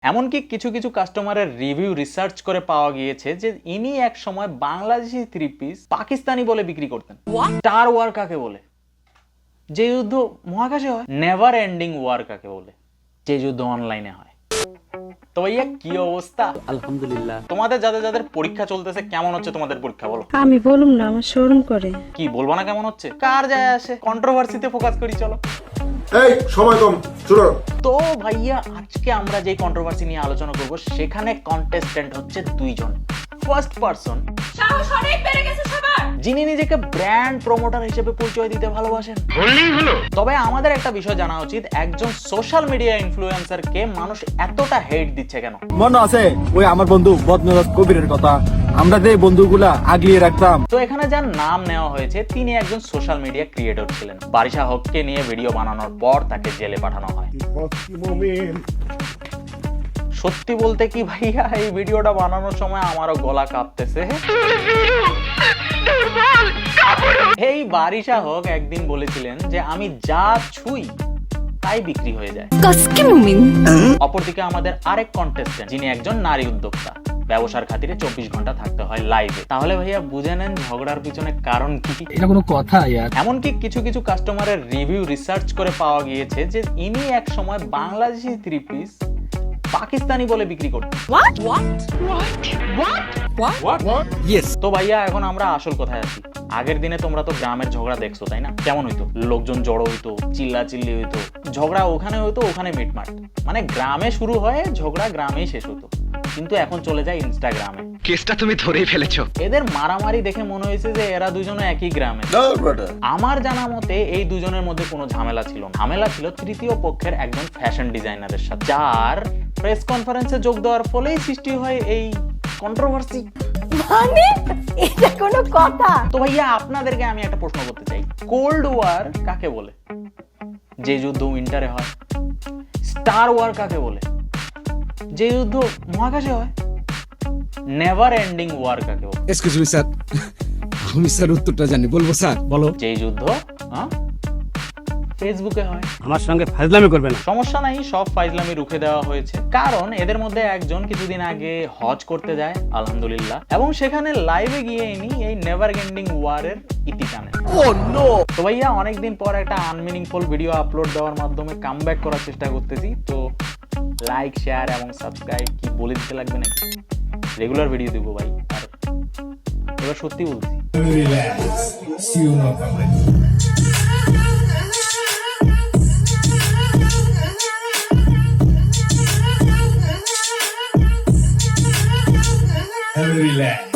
এমনকি কিছু কিছু কাস্টমারের রিভিউ রিসার্চ করে পাওয়া গিয়েছে যে ইনি এক সময় বাংলাদেশি 3 পিস পাকিস্তানি বলে বিক্রি করতেন। স্টার ওয়ার কাকে বলে? যে যুদ্ধ মহাকাশে হয়। নেভার এন্ডিং ওয়ার কাকে বলে? যে যুদ্ধ অনলাইনে হয়। তো ভাইয়া কি অবস্থা? আলহামদুলিল্লাহ। তোমাদের যাদের যাদের পরীক্ষা চলতেছে কেমন হচ্ছে তোমাদের পরীক্ষা বলো? আমি বলুম না, আমার শরম করে। কি বলবো না কেমন হচ্ছে? কার যায় আসে? কন্ট্রোভার্সিতে ফোকাস করি চলো। এই সময় কম, শুরু। তো ভাইয়া আজকে আমরা যে কন্ট্রোভার্সি নিয়ে আলোচনা করব সেখানে কন্টেস্ট্যান্ট হচ্ছে দুইজন। ফার্স্ট পারসন সাহস অনেক বেড়ে গেছে সবার, যিনি নিজেকে ব্র্যান্ড প্রমোটার হিসেবে পরিচয় দিতে ভালোবাসেন। বললেই হলো। তবে আমাদের একটা বিষয় জানা উচিত, একজন সোশ্যাল মিডিয়া ইনফ্লুয়েন্সারকে মানুষ এতটা হেট দিচ্ছে কেন? মনে আছে ওই আমার বন্ধু বদনজর কবিরের কথা, আমরা যে বন্ধুগুলা আগলিয়ে রাখতাম। তো এখানে যার নাম নেওয়া হয়েছে তিনি একজন সোশ্যাল মিডিয়া ক্রিয়েটর ছিলেন। বারিশা হককে নিয়ে ভিডিও বানানোর পর তাকে জেলে পাঠানো হয়। সত্যি বলতে কি ভাইয়া, এই ভিডিওটা বানানোর সময় আমারও গলা কাঁপতেছে। এই বারিশা হক একদিন বলেছিলেন যে আমি যা ছুঁই তাই বিক্রি হয়ে যায়। অপরদিকে আমাদের আরেক কন্টেস্টেন্ট, যিনি একজন নারী উদ্যোক্তা, ব্যবসার খাতিরে 24 ঘন্টা থাকতে হয় লাইভে। তাহলে ভাইয়া বুঝে নেন ঝগড়ার পিছনে কারণ কি। এটা কোনো কথা ইয়ার? এমনকি কিছু কিছু কাস্টমারের রিভিউ রিসার্চ করে পাওয়া গিয়েছে যে ইনি এক সময় বাংলাদেশি 3 পিস পাকিস্তানি বলে বিক্রি করতেন। ইয়েস। তো ভাইয়া এখন আমরা আসল কথায় আসি। আগের দিনে তোমরা তো গ্রামের ঝগড়া দেখছো তাই না? কেমন হইতো? লোকজন জড়ো হইতো, চিল্লা চিল্লি হইতো, ঝগড়া ওখানে হইতো, ওখানে মিটমাট। মানে গ্রামে শুরু হয়ে ঝগড়া গ্রামেই শেষ হতো। কিন্তু এখন চলে যায় ইনস্টাগ্রামে। কেসটা তুমি ধরেই ফেলেছো। এদের মারামারি দেখে মনে হয়েছে যে এরা দুজনে একই গ্রামে। আমার জানা মতে এই দুজনের মধ্যে কোনো ঝামেলা ছিল না। ঝামেলা ছিল তৃতীয় পক্ষের একজন ফ্যাশন ডিজাইনারের সাথে, যার প্রেস কনফারেন্সে যোগ দেওয়ার ফলেই সৃষ্টি হয় এই কন্ট্রোভার্সি। মানে এটা কোনো কথা? তো ভাইয়া আপনাদেরকে আমি একটা প্রশ্ন করতে চাই, কোল্ড ওয়ার কাকে বলে? যে যুদ্ধ উইন্টারে হয়। স্টার ওয়ার কাকে বলে? যে যুদ্ধ মহাকাশে হয়। নেভার এন্ডিং ওয়ার কাকে বলে? এক্সকিউজ মি স্যার, আমি স্যার উত্তরটা জানি, বলবো স্যার? বলো। যে যুদ্ধ ফেসবুকে হয়। আমার সঙ্গে ফাজলামি করবে না। সমস্যা নাই, সব ফাইজলামি রুখে দেওয়া হয়েছে, কারণ এদের মধ্যে একজন কিছুদিন আগে হজ করতে যায় আলহামদুলিল্লাহ, এবং সেখানে লাইভে গিয়ে ইনি এই নেভার এন্ডিং ওয়ারের ইতি টানেন। তো ভাইয়া অনেকদিন পর একটা আনমিনিংফুল ভিডিও আপলোড দেওয়ার মাধ্যমে কামব্যাক করার চেষ্টা করতেছি। তো লাইক, শেয়ার এবং সাবস্ক্রাইব কি বলে দিতে লাগবে নাকি? রেগুলার ভিডিও দিব ভাই। আর এবার সত্যি বলছি, Relax.